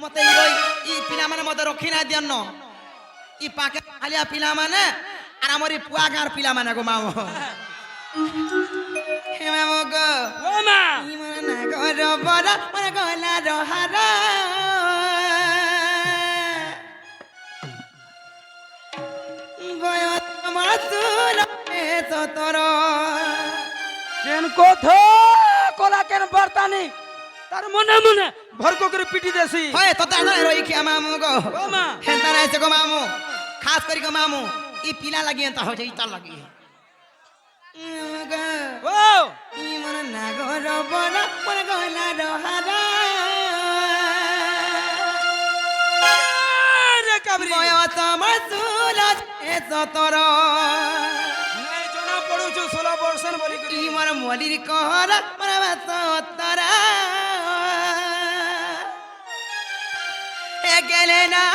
মতে ই পিলা মানে মতে রক্ষি না দিয়ন ই পাকে খালিয়া পিলা মানে আর আমার ই পুয়া গাঁর পিলা মানে গো মামু হে মামু গো ও মা ই মনে না গর বড় মনে গলা রহারা বয়স আমার তুল তোর কেন কথা কলা কেন বার্তানি তার মনে মনে ভরক করে পিটি দেছি হয় তো তা নয় রই খিয়া মামু গো ও মা হেনতা নাইছে গো মামু খাস করি গো মামু ই পিলা লাগি এন্তা হইছে ইতা লাগি ও ই মন না গর বড় মন গলা রহারা রে কাবরি বয়স আমার তুল তোর নাই জনা পড়ুছু 16 বর্ষন বলি করি ই মন মলির কহর মন বাস তোরা গেলে না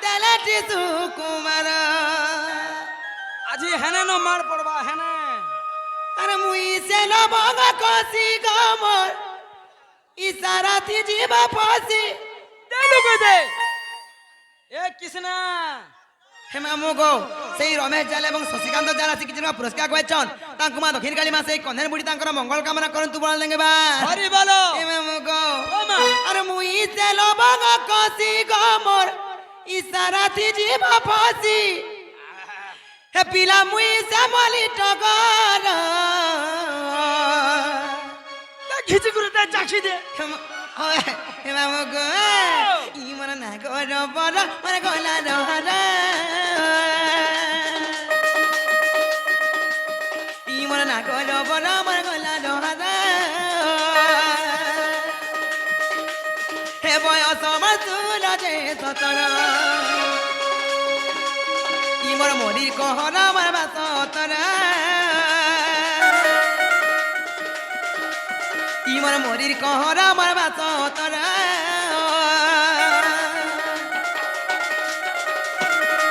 দেলাটি সুকুমার আজি হেনে ন মার পড়বা হেনে আর মুই সে লবঙ্গ কষি গমর ইসারাতি জীবা ফসি দে লুকে দে এ কৃষ্ণা হে মামু গো সেই রমেশ জাল এবং শশীকান্ত জাল আসি কিছু পুরস্কার করেছন তাঙ্কু মা দক্ষিণ কালী মা সেই কন্যার বুড়ি তাঙ্কর মঙ্গল কামনা করন্তু বল লেঙ্গে বা হরি বলো হে মামু গো ও মা আর মুই সে লবঙ্গ কষি গমর ইসারাতি জীবা ফসি হে পিলা মুই সে মলি টগর খিচি করে দে চাখি দে হে মামু গো ই মন না গর বড় মন গলা রহারা ই মন না গর বড় মন গলা রহারা হে বয়স আমার তুল যে সতর ই মোর মরির কহরা আমার বাস তরা ই মোর মরির কহরা আমার বাস তরা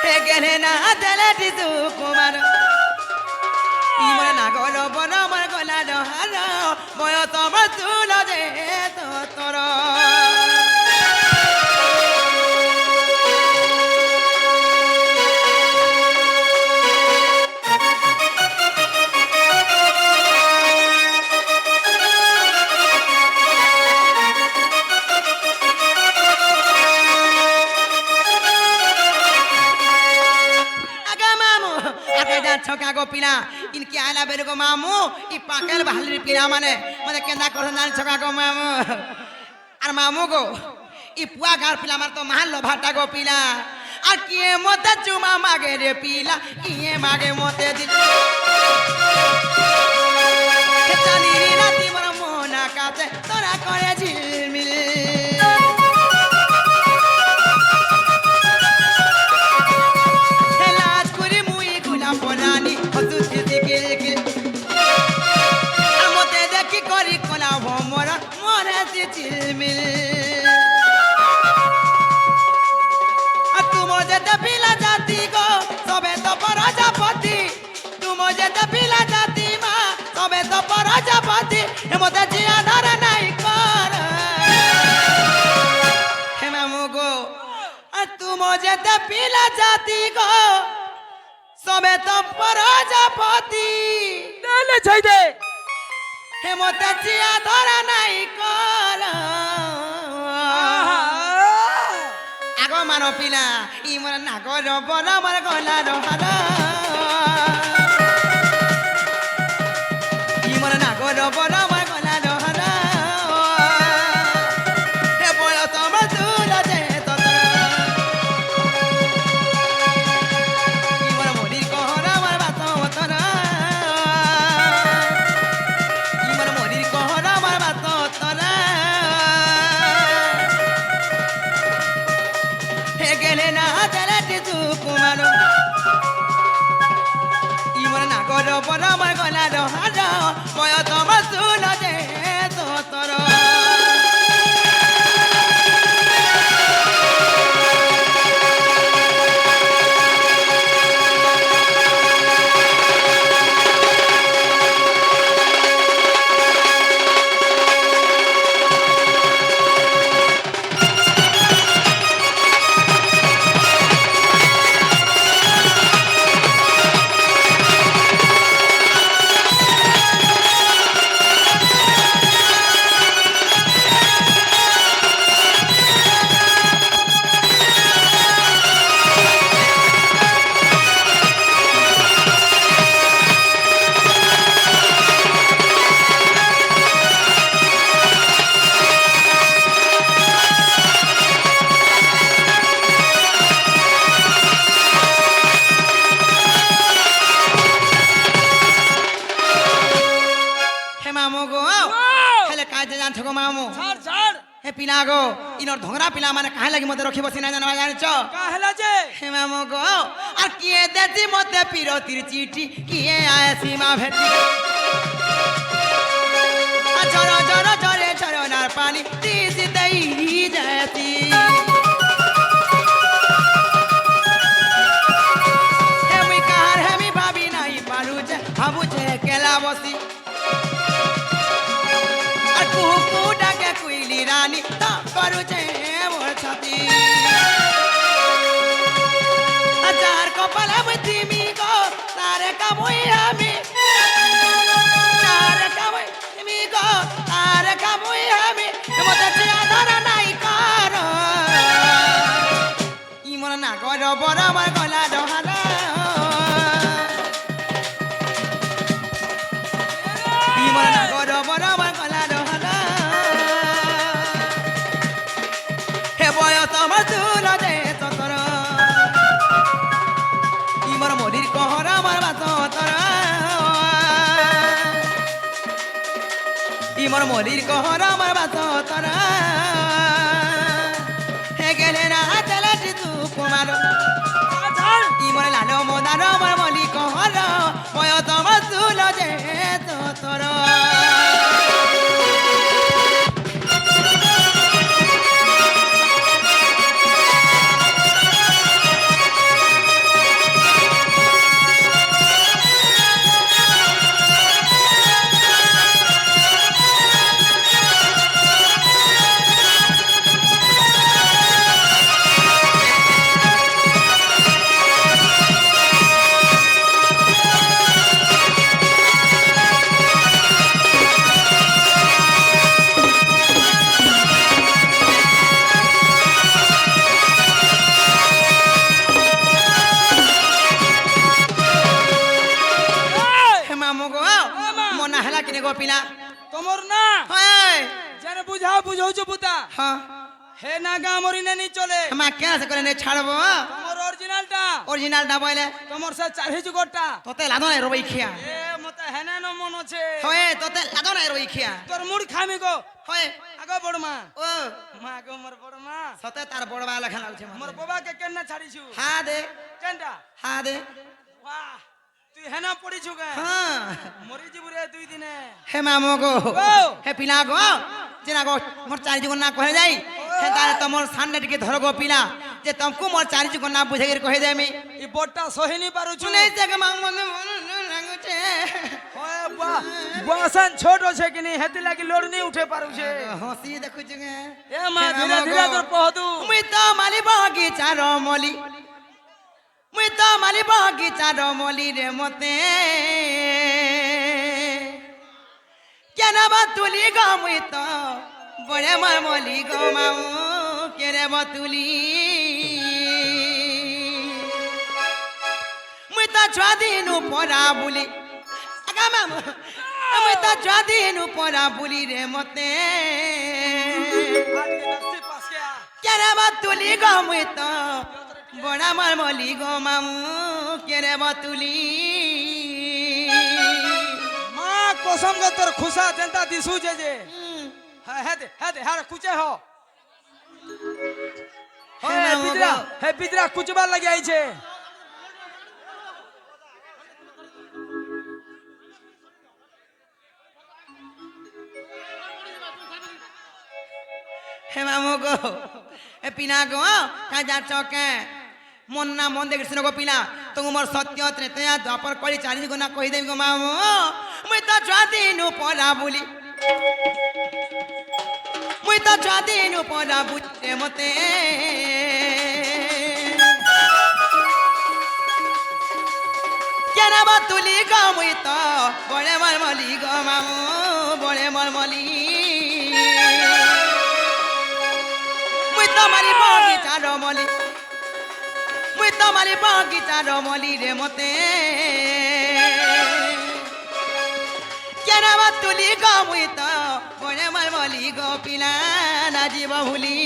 হে গেলে না দেলাটি সুকুমার ই মোর নাগর বন আমার গলা ডহার বয়স আমার তুল যে তোর ছকা গো পিলা ইনকি আইলা বের গো মামু ই পাকেল বাহালির পিলা মানে মানে কেন্দা করন জানি ছকা গো মামু আর মামু গো ই পুয়া গার পিলা আমার তো মহাল লোভাটা গো পিলা আর কিয়ে মতে চুমা মাগে রে পিলা কিয়ে মাগে মতে দিল জানি রাতি মোর মনা কাছে তোরা করে ঝিলমিল চিলমিল তুম যেতে পিলা জাতি গো সবে তো প্রজাপতি তুম যেতে পিলা জাতি মা সবে তো প্রজাপতি এমতে জিয়া ধরে নাই কর হে মামু গো তুম যেতে পিলা জাতি গো সবে তো প্রজাপতি দলে ছাই দে হেমতে জিয়া ধরা নাই কর আগ মান পিলা ই মোর নাগর বড় মোর গলা রহার ই মোর নাগর বড় মোর গলা রহার হে বয়স আমার তুল যে তোর ই মোর মরির কহরা আমার বাস তোর মামু গো হেলে কাজে জানছ গো মামু ছাড় ছাড় হে পিলা গো ইনর ধংরা পিলা মানে কাহে লাগি মতে রখি বসি না জানা জানিছ কাহেলা যে হে মামু গো আর কিয়ে দেছি মতে পিরতির চিঠি কিয়ে আছি মা ভেটি ঝর ঝর ঝরে ঝরনার পানি দিছি দেই যাতি হেমি কার হেমি ভাবি নাই পারু যে ভাবু যে কেলা বসি আর কুকু ডাকে কুইলি রানী তা করু যে মোর ছাতি যার কপালে বুদ্ধিমি গো তারে কামুই আমি তারে কামুই তুমি গো তারে কামুই আমি মতে আধার নাই কর ইমন না কর বড় আমার গলা ডহারা ইমন না কর বড় আমার গলা ডহারা হে বয়স আমার চুল দে তোর ইমর মরির কহর আমার বাত তোর ইমর মরির কহর আমার বাত তোর হে গেলে না তেলাটি তু কুমার ইমর লালো মদার আমার মলি কহর বয়স আমার চুল দে তোর পিলা তোমার না হয় জানে বুঝাও বুঝাউছো পুতা হ্যাঁ হে না গা মরি না নি চলে মা কেন আছে করে নে ছাড়বো তোমার অরিজিনালটা অরিজিনালটা বলে তোমার সে চারহি যুগটা তোতে লাদো নাই রবই খিয়া এ মতে হেনে ন মন আছে হয় তোতে লাদো নাই রবই খিয়া তোর মুড় খামি গো হয় আগো বড় মা ও মা গো মোর বড় মা সতে তার বড় বা লেখা লাগছে মোর বাবা কে কেন ছাড়িছু হা দে কেনটা হা দে বাহ তুই হেনা পড়িছু গে হ্যাঁ মরি যিবু রে দুই দিনে হে মামু গো গো হে পিলা গো যেনা গো মোর চারি জীবন না কহে যাই হে তারে তোমার সামনে টিকে ধর গো পিলা যে তমকু মোর চারি জীবন না বুঝে গিয়ে কহে দেমি ই বড়টা সহিনি পারুছু শুনে জায়গা মাং মনে লাগুছে হয় বা বাসন ছোট আছে কি নি হেতি লাগি লোড নি উঠে পারুছে হসি দেখুছ গে এ মা ধীরে ধীরে তোর পহদু মুই তো মালি বগিচার মলি মুই তো মালি বগিচার মলি রে মতে কেন বা তুলি গো মুই তো বড়ে মার মলি গো মাউ কেরে বতুলি মুই তো ছুয়া দিনু পরা বুলি আগা মামু মুই তো ছুয়া দিনু পরা বুলি রে মতে আজকে নাচতে পাসকে আ কেরে বা তুলি গো মুই তো বড়া মার মলি গো মামু কেরে বতুলি মা কসম গো তোর খুশা জনতা দিসু যে হ্যাঁ হ্যাঁ কুচে হ হ্যাঁ, পিতরা হে পিতরা কুচবার লাগি আইছে হে মামু গো এ পিনা গো কাই যাচ্ছ কে মন না মন দেখিস গো পিনা তোমার সত্য ত্রেতয়া দ্বাপর কলি চারি গুণা কই দেবি গো মামু মুই তো জাদিনু পড়া বুলি মুই তো জাদিনু পড়া বুঝতে মতে কেন বা তুলি গো মুই তো বড়ে মরমলি গো মামু বড়ে মরমলি মুই তো মারি বগিচার মলি মুই তো মারি বগিচার মলি রে মতে কেন বা তুলি গো মুই তো বড়ে মরমলি গো পিলা না জীব ভুলি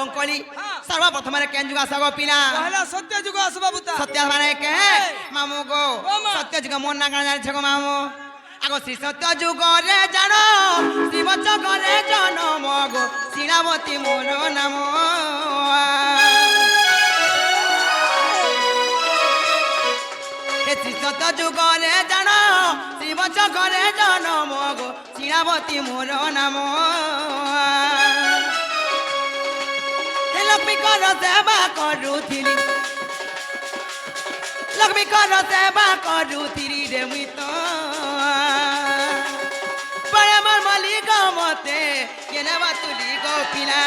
বঙ্কলি সর্বপ্রথমে কেন যুগ আসব পিলা পহলা সত্য যুগ আসবা বুতা সত্য মানে কে মামু গো মা। সত্য যুগ মন না কান জানিছ গো মামু আগো শ্রী সত্য যুগরে জান শিবচকরে জনম গো শিলাবতী মোর নাম হে শ্রী সত্য যুগরে জান শিবচকরে জনম গো শিলাবতী মোর নাম হে লক্ষ্মীকর সেবা করুথিলি লক্ষ্মীকর সেবা করুথিলি রে মুই তো পরে আমার মালিক মতে কেনে বা তুলি গো পিলা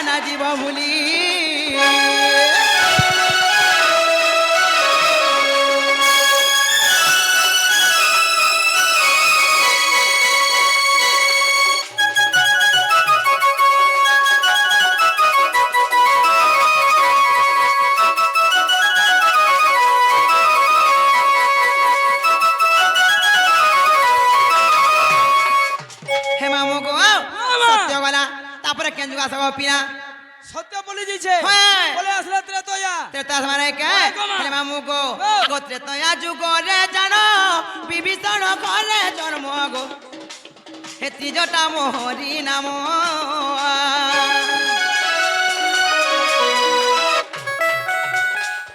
না জীব ভুলি হে মামু গো সত্য গলা তারপরে কেন যুগ আসব পিলা সত্য বলে দিছে হ্যাঁ। বলে আসলে ত্রেতয়া ত্রেতা মানে কে হে মামু গো আগো ত্রেতয়া যুগরে জান বিভীষণ করে জন্ম গো হে ত্রিজটা মোহরি নাম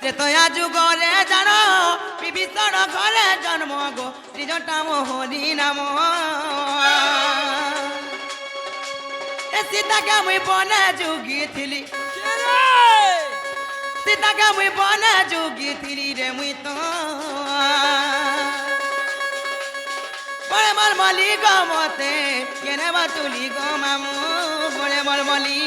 ত্রেতয়া যুগরে জান বিভীষণ করে জন্ম গো ত্রিজটা মোহরি নাম এ সীতাকে মুই বনে যুগিছিলি সীতাকে মুই বনে যুগিছিলি রে মুই তো বড়ে মল মলি গো মতে কেনে বা তুলি গো মামু বড়ে মল মলি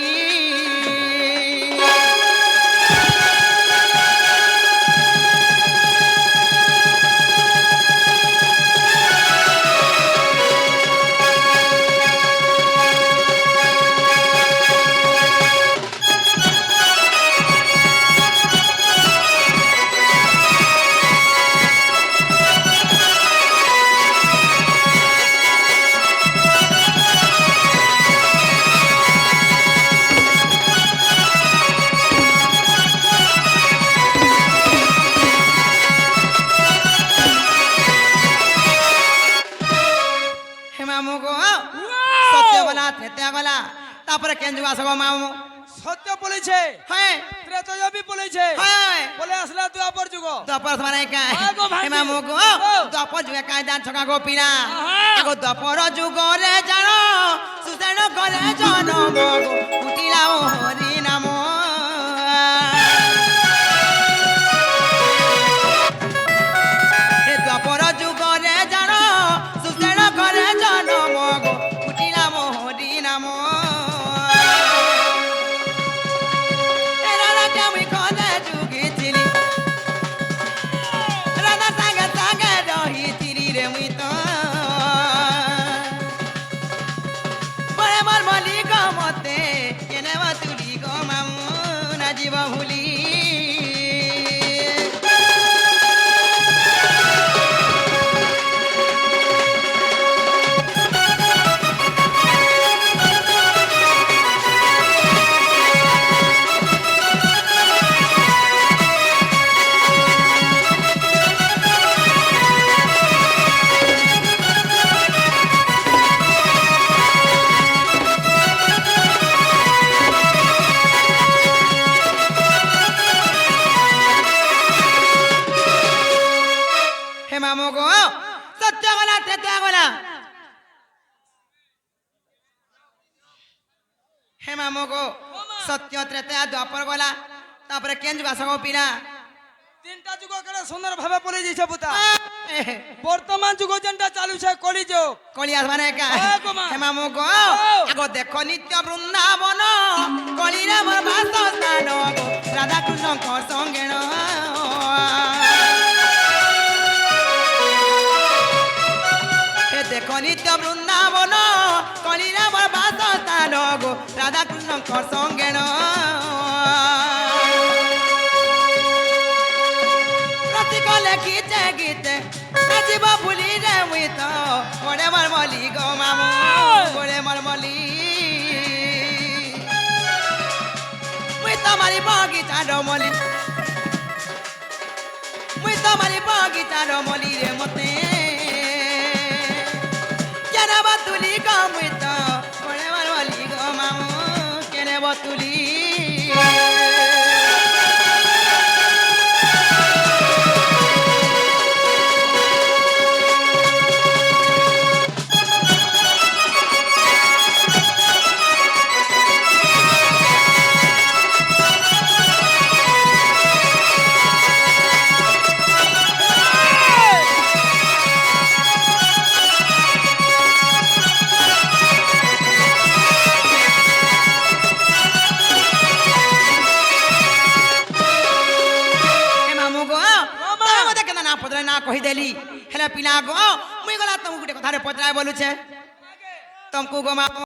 হে মামু গো সত্য গলা ত্রেতা গলা তারপরে কেন যুগ আসব মামু সত্য বলেছে হ্যাঁ ত্রেতয়া বি বলেছে হ্যাঁ বলে আসলে দ্বাপর যুগ দ্বাপর মানে কে হ্যাঁ গো ভাই। হে মামু গো দ্বাপর যুগে কায়দা ছকা গো পিলা আহা। আগো দ্বাপর যুগরে জান সুসেন করে জনম গো উঠিলা ও হরি নাম হে দ্বাপর যুগরে জান সুসেন করে জনম গো উঠিলা ও হরি নাম এ রাধা কেমন কলে যুগিছিলি রাধা সাগে সাগে রহিছিলি রে মুই তো বড়ে মল মলি গো মতে কেনে বা তুলি গো মামু না জীব ভুলি হে মামু গো সত্য গলা ত্রেতা গলা হে মামু গো সত্য ত্রেতা দ্বাপর গলা তারপরে কেন যুগ আসব পিলা তিনটা যুগ করে সুন্দর ভাবে বলে দিছে বুতা বর্তমান যুগ যেটা চালুছে কলিযুগ কলি আসবানে কা হ্যাঁ গো মা। হে মামু গো আগো দেখো নিত্য বৃন্দাবন কলিরে মোর বাসস্থান গো রাধা কৃষ্ণ কর সঙ্গেণ হে দেখো নিত্য বৃন্দাবন কলিরে মোর বাসস্থান গো রাধা কৃষ্ণ কর সঙ্গেণ লেখিছে গীতে নাচিব ভুলি রে মুই তো বড়ে মরমলি গো মামু বড়ে মরমলি তোমারি বগিচা রমলি মুই তোমারি বগিচা রমলি রে মতে কেন বতুলি গো মুই তো পড়ে মারলি গো মামু কেন বতুলি না কহিদেলি হেলে পিলা গো মুই গলা তমকু গোটে কথারে পচরায় বলুছে তমকু গো মা